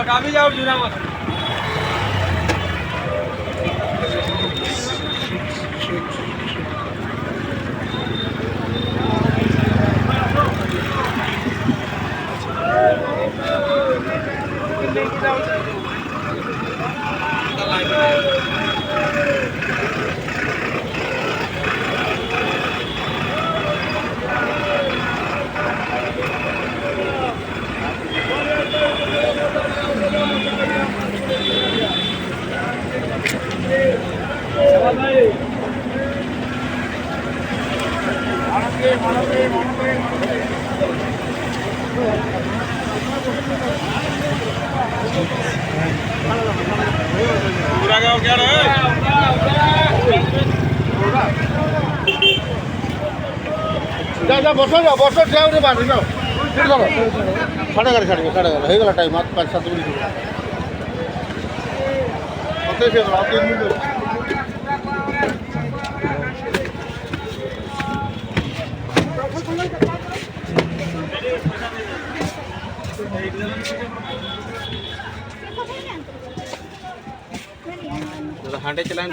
डाबी जाओ जुरा मत पूरा गाँव क्या रहा है जा बस ठिया बांधी जाओ साढ़े गाड़ी छाड़ हो गला टाइम 5-7 मिनट मत से 3 मिनट हांडे चलान